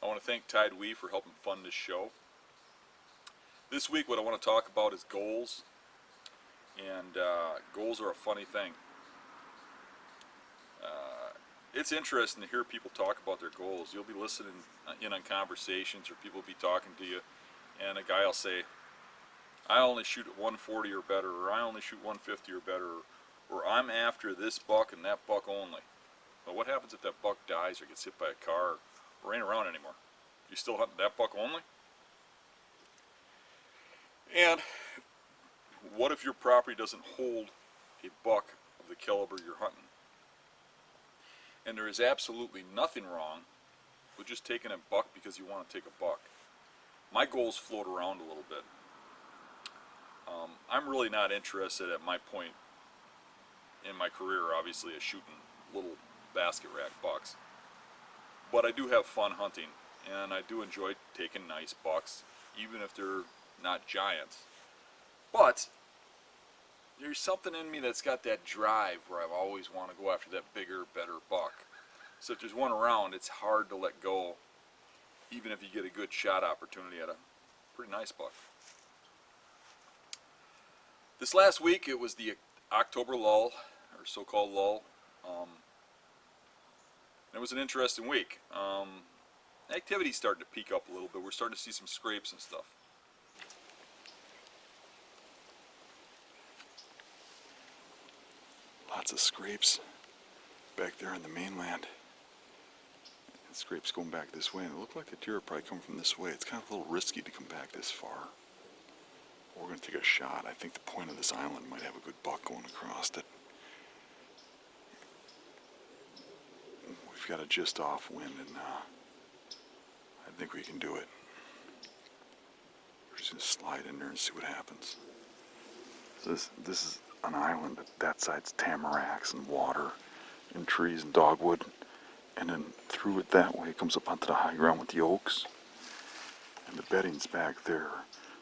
I want to thank Tide We for helping fund this show. This week what I want to talk about is goals. And goals are a funny thing. It's interesting to hear people talk about their goals. You'll be listening in on conversations, or people will be talking to you, and a guy will say, I only shoot at 140 or better, or I only shoot 150 or better, or I'm after this buck and that buck only. But what happens if that buck dies or gets hit by a car or ain't around anymore? You still hunting that buck only? And what if your property doesn't hold a buck of the caliber you're hunting? And there is absolutely nothing wrong with just taking a buck because you want to take a buck. My goals float around a little bit. I'm really not interested at my point in my career, obviously, as shooting little basket rack bucks. But I do have fun hunting, and I do enjoy taking nice bucks, even if they're not giants. But there's something in me that's got that drive where I always want to go after that bigger, better buck. So if there's one around, it's hard to let go, even if you get a good shot opportunity at a pretty nice buck. This last week, it was the October lull, or so-called lull. It was an interesting week. Activity's starting to peak up a little bit. We're starting to see some scrapes and stuff. Lots of scrapes back there on the mainland. And scrapes going back this way, and it looked like the deer probably come from this way. It's kind of a little risky to come back this far. We're going to take a shot. I think the point of this island might have a good buck going across it. We've got a just off wind, and I think we can do it. We're just going to slide in there and see what happens. So this is an island. That side's tamaracks and water and trees and dogwood, and then through it that way it comes up onto the high ground with the oaks, and the bedding's back there.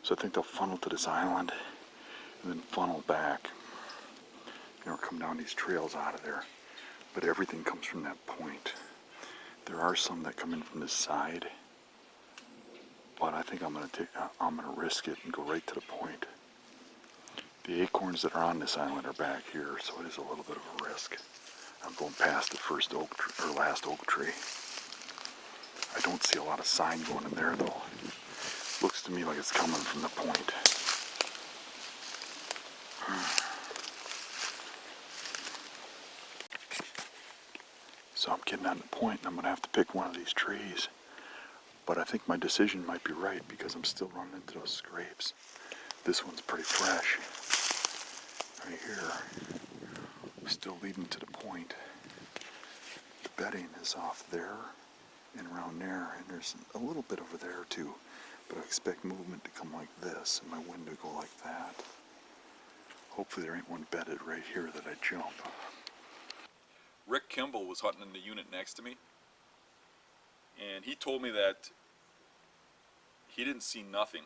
So I think they'll funnel to this island and then funnel back, come down these trails out of there. But everything comes from that point. There are some that come in from this side, but I think I'm gonna risk it and go right to the point. The acorns that are on this island are back here, so it is a little bit of a risk. I'm going past the first oak tree, or last oak tree. I don't see a lot of sign going in there though. Looks to me like it's coming from the point. So I'm getting on the point, and I'm going to have to pick one of these trees. But I think my decision might be right, because I'm still running into those scrapes. This one's pretty fresh. Right here. Still leading to the point. The bedding is off there and around there, and there's a little bit over there too. But I expect movement to come like this, and my wind to go like that. Hopefully there ain't one bedded right here that I jump. Rick Kimball was hunting in the unit next to me, and he told me that he didn't see nothing,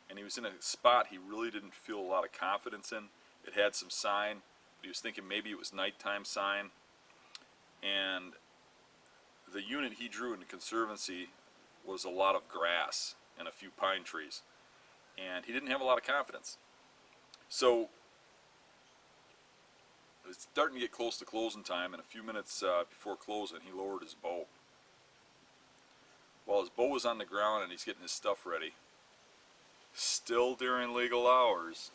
and he was in a spot he really didn't feel a lot of confidence in. It had some sign, but he was thinking maybe it was nighttime sign, and the unit he drew in the conservancy was a lot of grass and a few pine trees, and he didn't have a lot of confidence. So it's starting to get close to closing time, and a few minutes before closing he lowered his bow. While his bow was on the ground and he's getting his stuff ready, still during legal hours,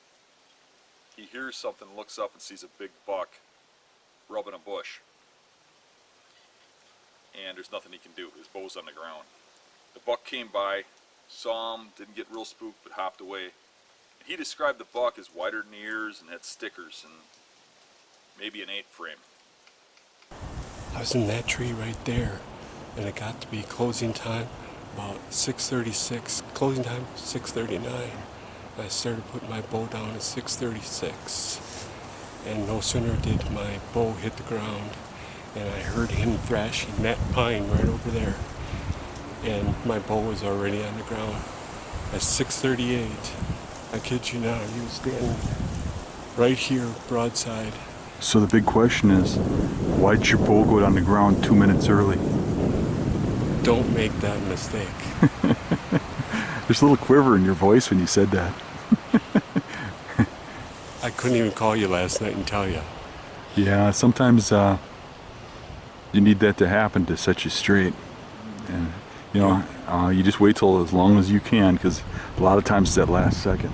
he hears something, looks up and sees a big buck rubbing a bush, and there's nothing he can do. His bow's on the ground. The buck came by, saw him, didn't get real spooked, but hopped away. And he described the buck as wider than the ears and had stickers and maybe an 8 frame. I was in that tree right there, and it got to be closing time about 6:36. Closing time 6:39. I started putting my bow down at 6:36, and no sooner did my bow hit the ground, and I heard him thrashing that pine right over there, and my bow was already on the ground. At 6:38, I kid you not, he was standing right here, broadside. So the big question is, why'd your bow go down the ground 2 minutes early? Don't make that mistake. There's a little quiver in your voice when you said that. I couldn't even call you last night and tell you. Yeah, sometimes you need that to happen to set you straight. And, you know, you just wait till as long as you can, because a lot of times it's that last second.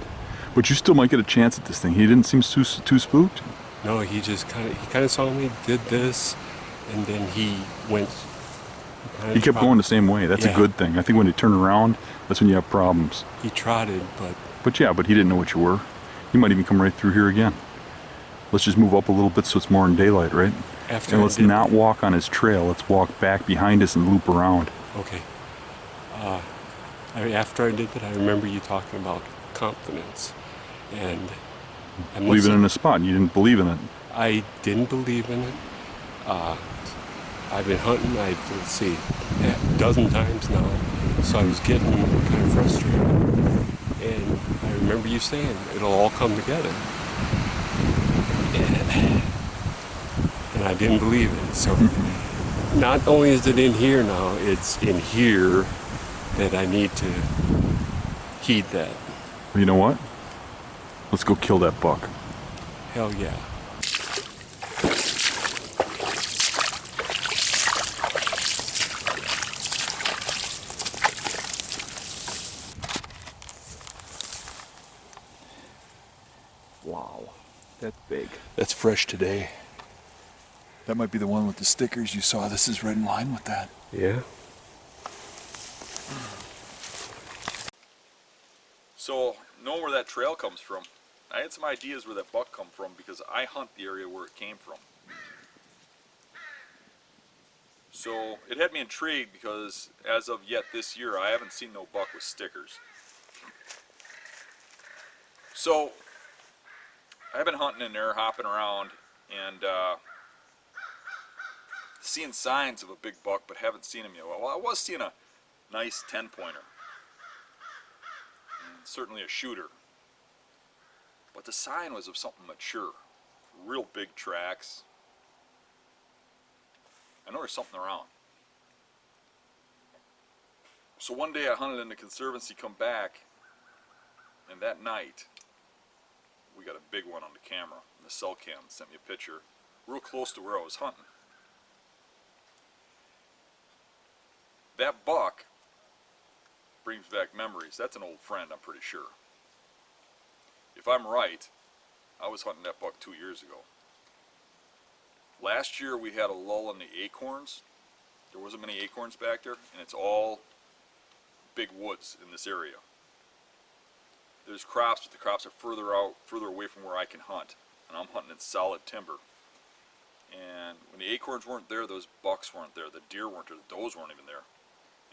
But you still might get a chance at this thing. He didn't seem too spooked. No, he just kind of saw me, did this, and then he went. He kept going the same way. That's a good thing. I think when they turn around, that's when you have problems. He trotted, but... But he didn't know what you were. He might even come right through here again. Let's just move up a little bit so it's more in daylight, right? And let's not walk on his trail. Let's walk back behind us and loop around. Okay. After I did that, I remember you talking about confidence. And believing in a spot, and you didn't believe in it. I didn't believe in it. I've been hunting, let's see, a dozen times now, so I was getting kind of frustrated. And I remember you saying, it'll all come together. And I didn't believe it. So not only is it in here now, it's in here that I need to heed that. Well, you know what? Let's go kill that buck. Hell yeah. Wow, that's big. That's fresh today. That might be the one with the stickers you saw. This is right in line with that. Yeah. So, knowing where that trail comes from, I had some ideas where that buck come from because I hunt the area where it came from. So, it had me intrigued because as of yet this year, I haven't seen no buck with stickers. So, I've been hunting in there, hopping around, and seeing signs of a big buck, but haven't seen him yet. Well, I was seeing a nice 10-pointer. Certainly a shooter, but the sign was of something mature, real big tracks. I know there's something around. So one day I hunted in the conservancy, come back, and that night we got a big one on the camera. And the cell cam sent me a picture real close to where I was hunting. That buck brings back memories. That's an old friend, I'm pretty sure. If I'm right, I was hunting that buck 2 years ago. Last year we had a lull in the acorns. There wasn't many acorns back there, and it's all big woods in this area. There's crops, but the crops are further out, further away from where I can hunt, and I'm hunting in solid timber. And when the acorns weren't there, those bucks weren't there, the deer weren't there, the does weren't even there.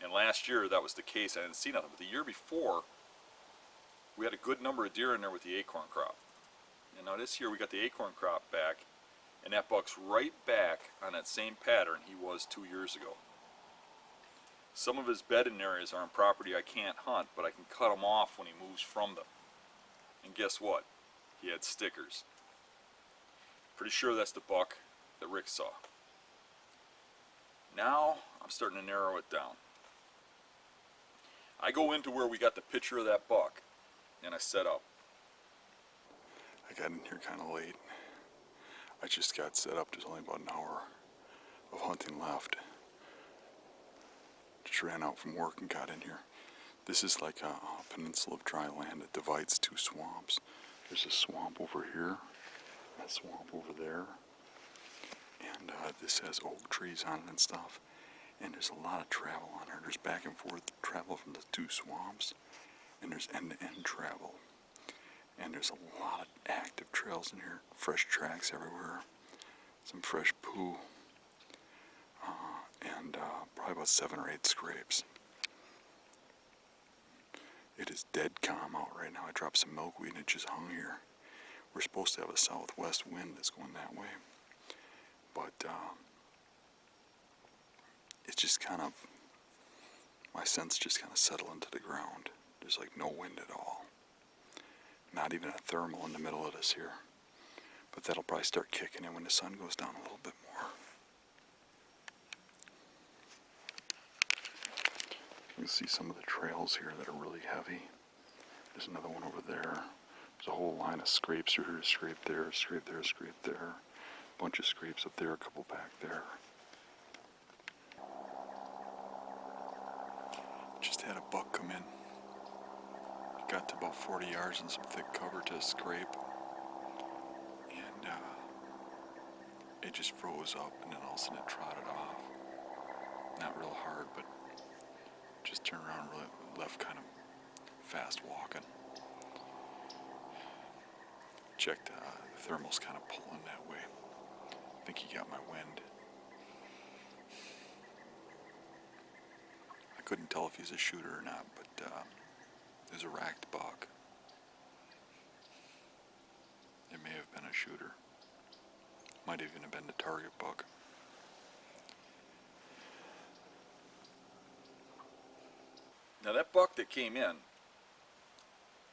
And last year that was the case. I didn't see nothing. But the year before, we had a good number of deer in there with the acorn crop. And now this year we got the acorn crop back, and that buck's right back on that same pattern he was 2 years ago. Some of his bedding areas are on property I can't hunt, but I can cut them off when he moves from them. And guess what? He had stickers. Pretty sure that's the buck that Rick saw. Now I'm starting to narrow it down. I go into where we got the picture of that buck, and I set up. I got in here kind of late. I just got set up. There's only about an hour of hunting left. Just ran out from work and got in here. This is like a peninsula of dry land that divides two swamps. There's a swamp over here, a swamp over there, and this has oak trees on it and stuff. And there's a lot of travel on here. There's back and forth travel from the two swamps, and there's end-to-end travel. And there's a lot of active trails in here, fresh tracks everywhere, some fresh poo, and probably about 7 or 8 scrapes. It is dead calm out right now. I dropped some milkweed and it just hung here. We're supposed to have a southwest wind that's going that way, but it's just kind of, my sense just kind of settled into the ground. There's like no wind at all. Not even a thermal in the middle of this here. But that'll probably start kicking in when the sun goes down a little bit more. You can see some of the trails here that are really heavy. There's another one over there. There's a whole line of scrapes through here, scrape there, scrape there, scrape there. Bunch of scrapes up there, a couple back there. Just had a buck come in. Got to about 40 yards in some thick cover to scrape. And it just froze up, and then all of a sudden it trotted off. Not real hard, but just turned around really left, kind of fast walking. Checked, the thermal's kind of pulling that way. I think he got my wind. I couldn't tell if he's a shooter or not, but there's a racked buck. It may have been a shooter. Might even have been the target buck. Now that buck that came in,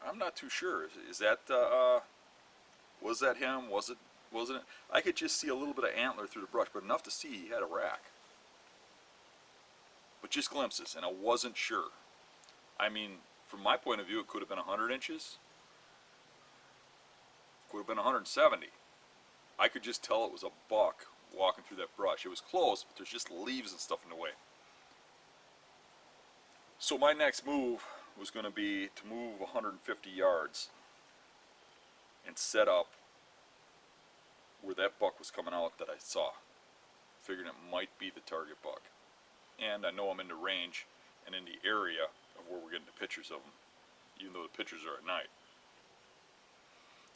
I'm not too sure. Is that was that him? Wasn't it? I could just see a little bit of antler through the brush, but enough to see he had a rack. But just glimpses, and I wasn't sure. I mean, from my point of view, it could have been 100 inches. Could have been 170. I could just tell it was a buck walking through that brush. It was close, but there's just leaves and stuff in the way. So my next move was going to be to move 150 yards and set up where that buck was coming out that I saw. Figuring it might be the target buck. And I know I'm in the range and in the area of where we're getting the pictures of them, even though the pictures are at night.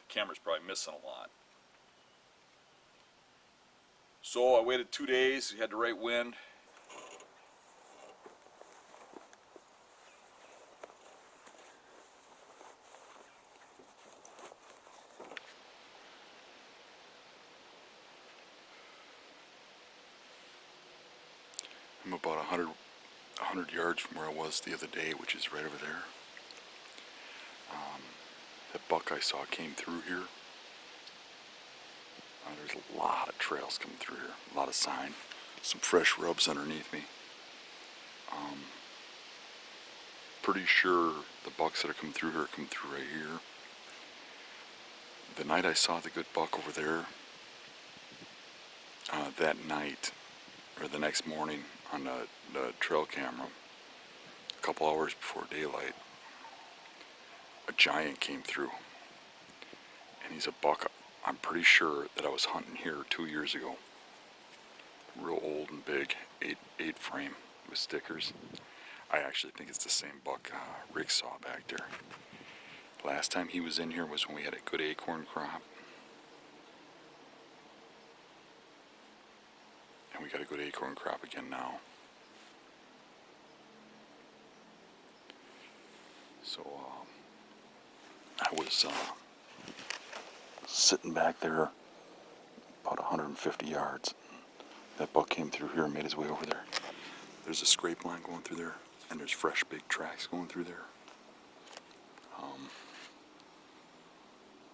The camera's probably missing a lot. So I waited 2 days, we had the right wind. I'm about 100 yards from where I was the other day, which is right over there. That buck I saw came through here. There's a lot of trails coming through here, a lot of sign, some fresh rubs underneath me. Pretty sure the bucks that are coming through here are coming through right here. The night I saw the good buck over there, that night, or the next morning on the trail camera, a couple hours before daylight, a giant came through. And he's a buck. I'm pretty sure that I was hunting here 2 years ago. Real old and big, 8 frame with stickers. I actually think it's the same buck Rick saw back there. Last time he was in here was when we had a good acorn crop. And we got a good acorn crop again now. So I was sitting back there about 150 yards. That buck came through here and made his way over there. There's a scrape line going through there, and there's fresh big tracks going through there.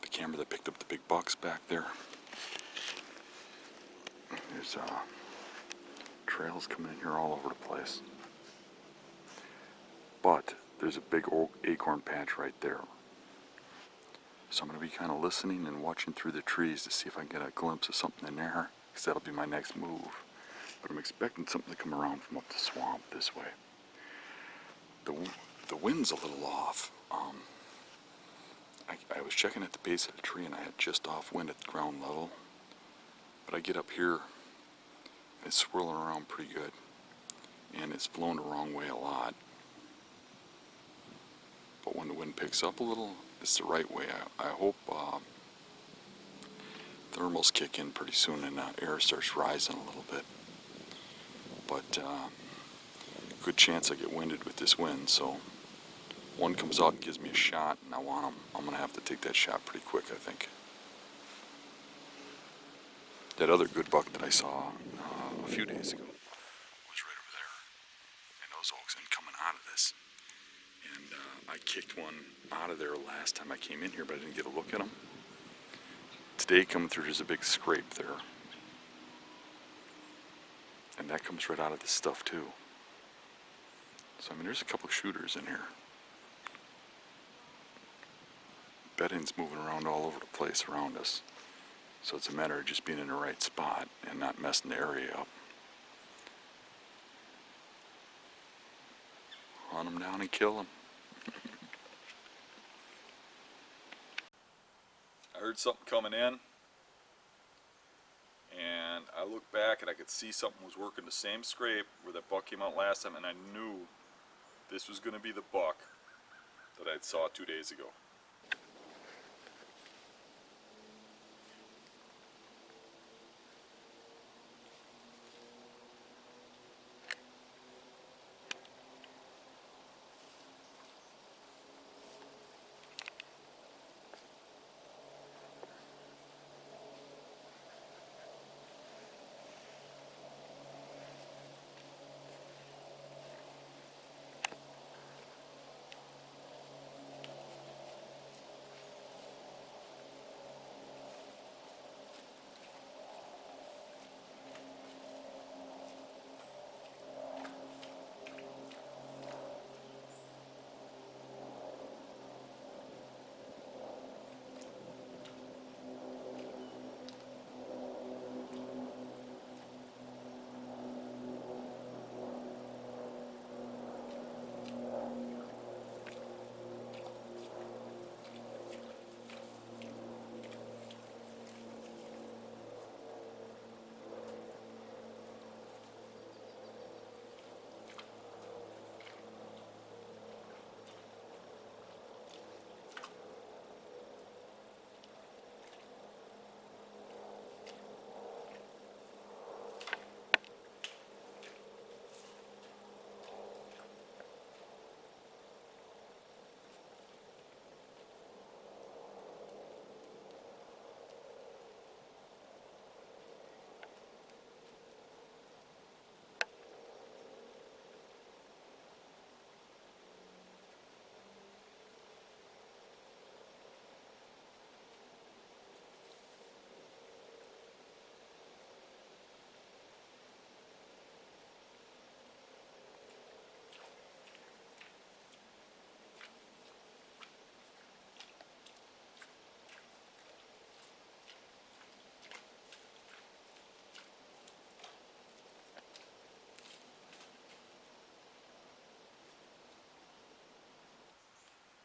The camera that picked up the big bucks back there. There's trails coming in here all over the place. But there's a big old acorn patch right there. So I'm going to be kind of listening and watching through the trees to see if I can get a glimpse of something in there, because that'll be my next move. But I'm expecting something to come around from up the swamp this way. The wind's a little off. I was checking at the base of the tree and I had just off wind at ground level. But I get up here and it's swirling around pretty good. And it's blowing the wrong way a lot. But when the wind picks up a little, it's the right way. I hope thermals kick in pretty soon and air starts rising a little bit. But good chance I get winded with this wind, so one comes out and gives me a shot and I want him. I'm going to have to take that shot pretty quick, I think. That other good buck that I saw a few days ago was right over there. And those oaks ain't coming out of this. And I kicked one out of there last time I came in here, but I didn't get a look at him. Today coming through, there's a big scrape there. And that comes right out of this stuff too. So I mean, there's a couple shooters in here. Bedding's moving around all over the place around us. So it's a matter of just being in the right spot and not messing the area up. Hunt them down and kill them. I heard something coming in, and I looked back and I could see something was working the same scrape where that buck came out last time, and I knew this was going to be the buck that I saw 2 days ago.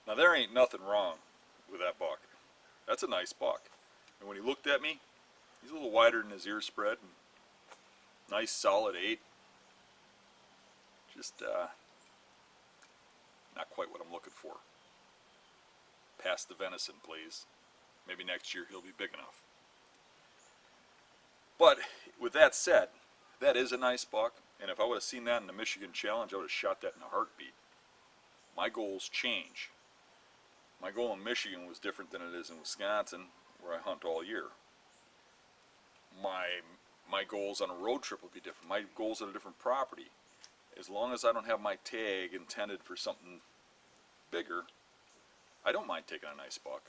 Now there ain't nothing wrong with that buck. That's a nice buck. And when he looked at me, he's a little wider than his ear spread. And nice solid 8. Just not quite what I'm looking for. Pass the venison, please. Maybe next year he'll be big enough. But with that said, that is a nice buck. And if I would have seen that in the Michigan Challenge, I would have shot that in a heartbeat. My goals change. My goal in Michigan was different than it is in Wisconsin, where I hunt all year. My goals on a road trip would be different. My goals on a different property. As long as I don't have my tag intended for something bigger, I don't mind taking a nice buck.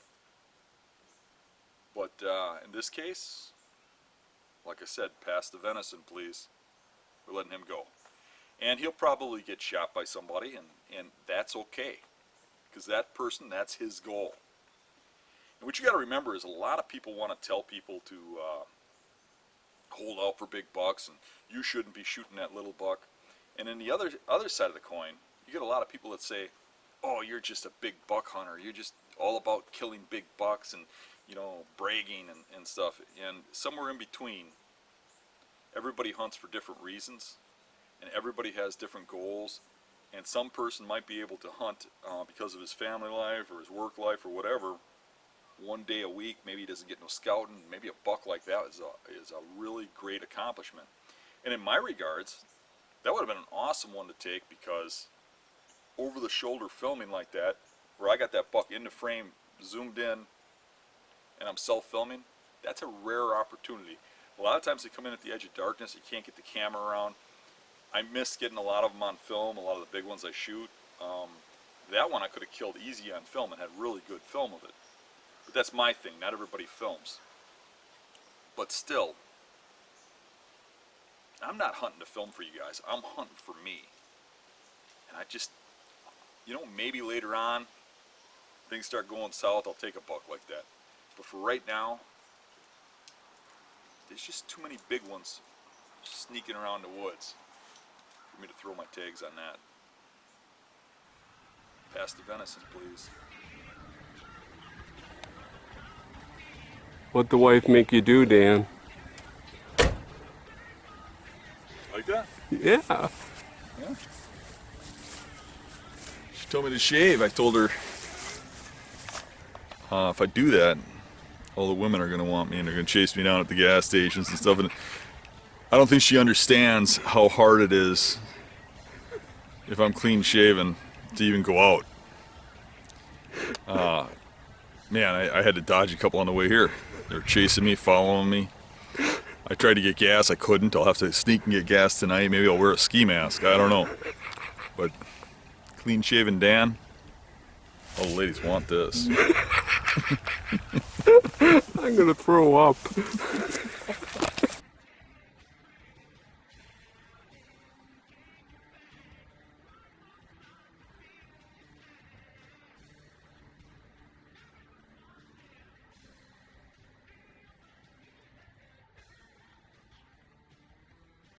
But in this case, like I said, pass the venison, please. We're letting him go. And he'll probably get shot by somebody, and that's okay. Because that person, that's his goal. And what you got to remember is a lot of people want to tell people to hold out for big bucks, and you shouldn't be shooting that little buck. And then the other side of the coin, you get a lot of people that say, oh, you're just a big buck hunter. You're just all about killing big bucks and, you know, bragging and stuff. And somewhere in between, everybody hunts for different reasons, and everybody has different goals. And some person might be able to hunt because of his family life or his work life or whatever, one day a week. Maybe he doesn't get no scouting. Maybe a buck like that is a really great accomplishment. And in my regards, that would have been an awesome one to take, because over the shoulder filming like that, where I got that buck in the frame, zoomed in, and I'm self-filming, that's a rare opportunity. A lot of times they come in at the edge of darkness, you can't get the camera around. I miss getting a lot of them on film, a lot of the big ones I shoot. That one I could have killed easy on film and had really good film of it. But that's my thing, not everybody films. But still, I'm not hunting to film for you guys, I'm hunting for me. And I just, you know, maybe later on, things start going south, I'll take a buck like that. But for right now, there's just too many big ones sneaking around the woods for me to throw my tags on that. Pass the venison, please. What'd the wife make you do, Dan? Like that? Yeah. Yeah. She told me to shave. I told her if I do that, all the women are going to want me and they're going to chase me down at the gas stations and stuff. And I don't think she understands how hard it is if I'm clean shaven to even go out. Man, I had to dodge a couple on the way here. They were chasing me, following me. I tried to get gas, I couldn't. I'll have to sneak and get gas tonight. Maybe I'll wear a ski mask, I don't know. But clean shaven Dan, all the ladies want this. I'm gonna throw up.